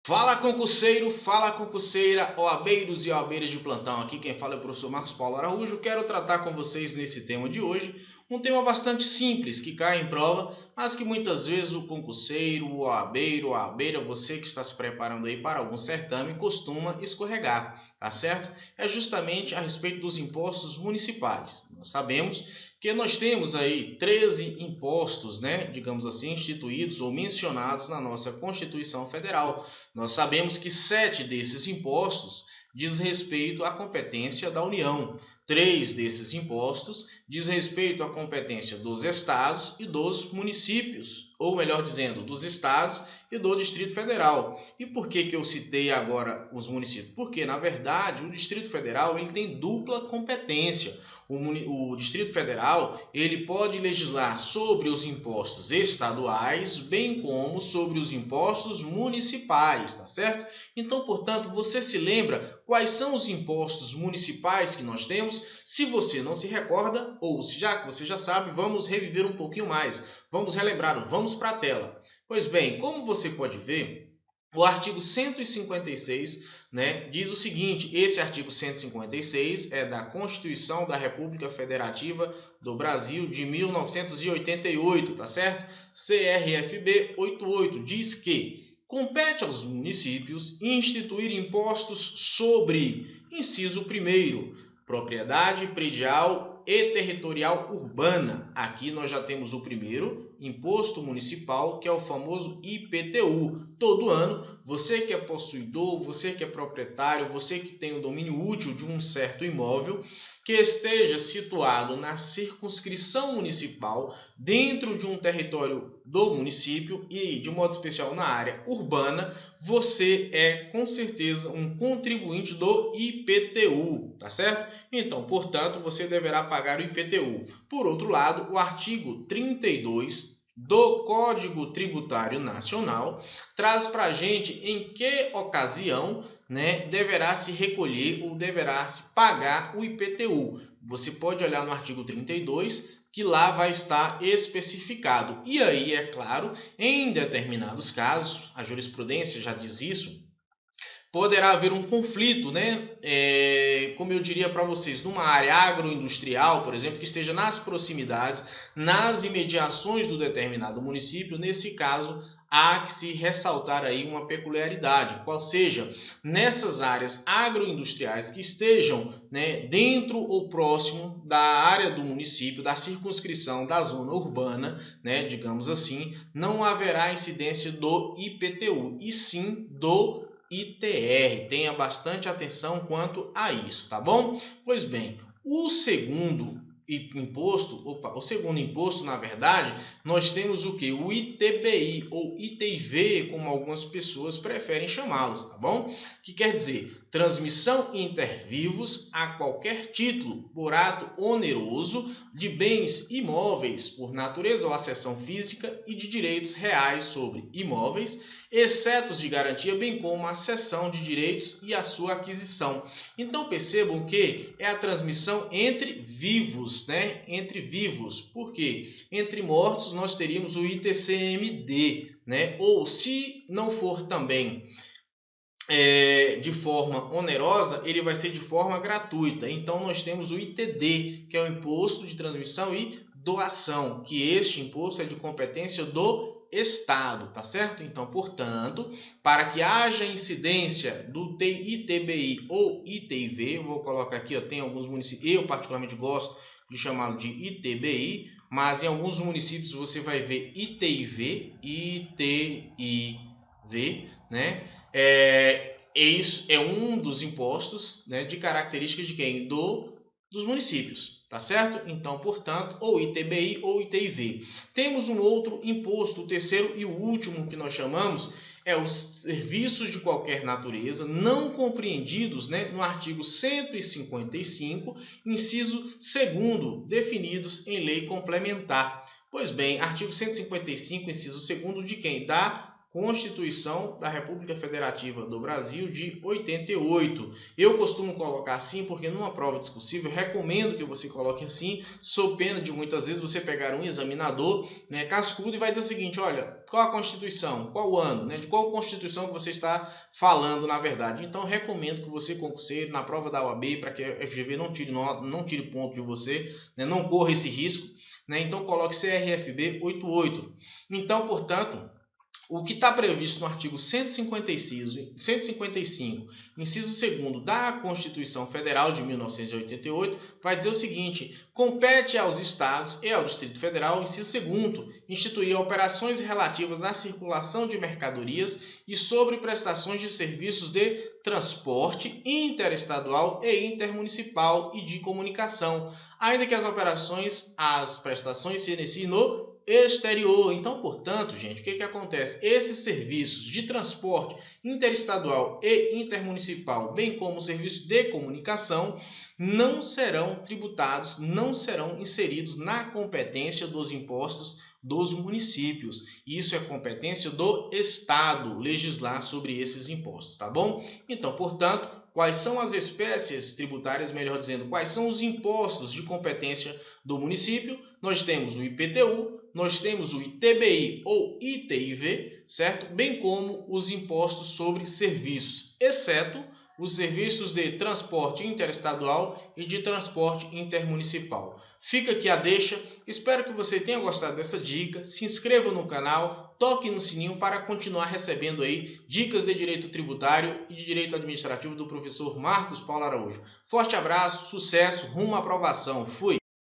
Fala concurseiro, fala concurseira, OABeiros e OABeiras de plantão. Aqui quem fala é o professor Marcos Paulo Araújo. Quero tratar com vocês nesse tema de hoje, um tema bastante simples, que cai em prova, mas que muitas vezes o concurseiro, o OABeiro, a OABeira, você que está se preparando aí para algum certame, costuma escorregar, tá certo? É justamente a respeito dos impostos municipais. Nós sabemos que nós temos aí 13 impostos, né, digamos assim, instituídos ou mencionados na nossa Constituição Federal. Nós sabemos que 7 desses impostos diz respeito à competência da União. 3 desses impostos diz respeito à competência dos estados e dos municípios, ou melhor dizendo, dos estados e do Distrito Federal. E por que eu citei agora os municípios? Porque, na verdade, o Distrito Federal ele tem dupla competência. O Distrito Federal ele pode legislar sobre os impostos estaduais, bem como sobre os impostos municipais, tá certo? Então, portanto, você se lembra quais são os impostos municipais que nós temos? Se você não se recorda, ou se já que você já sabe, vamos reviver um pouquinho mais. Vamos relembrar, vamos para a tela. Pois bem, como você pode ver, o artigo 156, né, diz o seguinte: esse artigo 156 é da Constituição da República Federativa do Brasil de 1988, tá certo? CRFB 88 diz que compete aos municípios instituir impostos sobre, inciso 1º, propriedade predial e territorial urbana. Aqui nós já temos o primeiro, imposto municipal, que é o famoso IPTU. Todo ano, você que é possuidor, você que é proprietário, você que tem o domínio útil de um certo imóvel, que esteja situado na circunscrição municipal, dentro de um território do município e, de modo especial, na área urbana, você é com certeza um contribuinte do IPTU, tá certo? Então, portanto, você deverá pagar o IPTU. Por outro lado, o artigo 32 do Código Tributário Nacional traz para a gente em que ocasião, né, deverá se recolher ou deverá se pagar o IPTU. Você pode olhar no artigo 32, que lá vai estar especificado. E aí, é claro, em determinados casos, a jurisprudência já diz isso, poderá haver um conflito, né? Como eu diria para vocês, numa área agroindustrial, por exemplo, que esteja nas proximidades, nas imediações do determinado município, nesse caso, há que se ressaltar aí uma peculiaridade, qual seja, nessas áreas agroindustriais que estejam, né, dentro ou próximo da área do município, da circunscrição da zona urbana, né, digamos assim, não haverá incidência do IPTU, e sim do ITR. Tenha bastante atenção quanto a isso, tá bom? Pois bem, o segundo imposto, na verdade, nós temos o que? O ITBI ou ITV, como algumas pessoas preferem chamá-los, tá bom? Que quer dizer transmissão inter vivos a qualquer título por ato oneroso de bens imóveis por natureza ou acessão física e de direitos reais sobre imóveis, exceto os de garantia, bem como a cessão de direitos e a sua aquisição. Então percebam que é a transmissão entre vivos, né? Entre vivos. Por quê? Entre mortos nós teríamos o ITCMD, né? Ou se não for também de forma onerosa, ele vai ser de forma gratuita. Então nós temos o ITD, que é o Imposto de Transmissão e Doação, que este imposto é de competência do Estado, tá certo? Então, portanto, para que haja incidência do ITBI ou ITIV, eu vou colocar aqui, ó, tem alguns municípios, eu particularmente gosto de chamá-lo de ITBI, mas em alguns municípios você vai ver ITIV, ITIV, né? Isso é um dos impostos, né, de características de quem? Dos municípios, tá certo? Então, portanto, ou ITBI ou ITIV. Temos um outro imposto, o terceiro e o último que nós chamamos é os serviços de qualquer natureza não compreendidos, né, no artigo 155, inciso 2º, definidos em lei complementar. Pois bem, artigo 155, inciso 2º de quem? Da Constituição da República Federativa do Brasil de 88. Eu costumo colocar assim porque numa prova discursiva eu recomendo que você coloque assim, sob pena de muitas vezes você pegar um examinador, né, cascudo, e vai dizer o seguinte: olha, qual a Constituição, qual o ano, né, de qual Constituição que você está falando na verdade. Então recomendo que você, concurseiro, na prova da OAB, para que a FGV não tire ponto de você, né, não corra esse risco, né, então coloque CRFB 88. Então, portanto, o que está previsto no artigo 155, inciso 2º da Constituição Federal de 1988, vai dizer o seguinte: compete aos Estados e ao Distrito Federal, inciso 2º, instituir operações relativas à circulação de mercadorias e sobre prestações de serviços de transporte interestadual e intermunicipal e de comunicação, ainda que as prestações se iniciem no exterior. Então, portanto, gente, o que acontece? Esses serviços de transporte interestadual e intermunicipal, bem como o serviço de comunicação, não serão tributados, não serão inseridos na competência dos impostos dos municípios. Isso é competência do Estado legislar sobre esses impostos, tá bom? Então, portanto, quais são as espécies tributárias, melhor dizendo, quais são os impostos de competência do município? Nós temos o IPTU, nós temos o ITBI ou ITIV, certo? Bem como os impostos sobre serviços, exceto os serviços de transporte interestadual e de transporte intermunicipal. Fica aqui a deixa, espero que você tenha gostado dessa dica, se inscreva no canal, toque no sininho para continuar recebendo aí dicas de direito tributário e de direito administrativo do professor Marcos Paulo Araújo. Forte abraço, sucesso, rumo à aprovação, fui!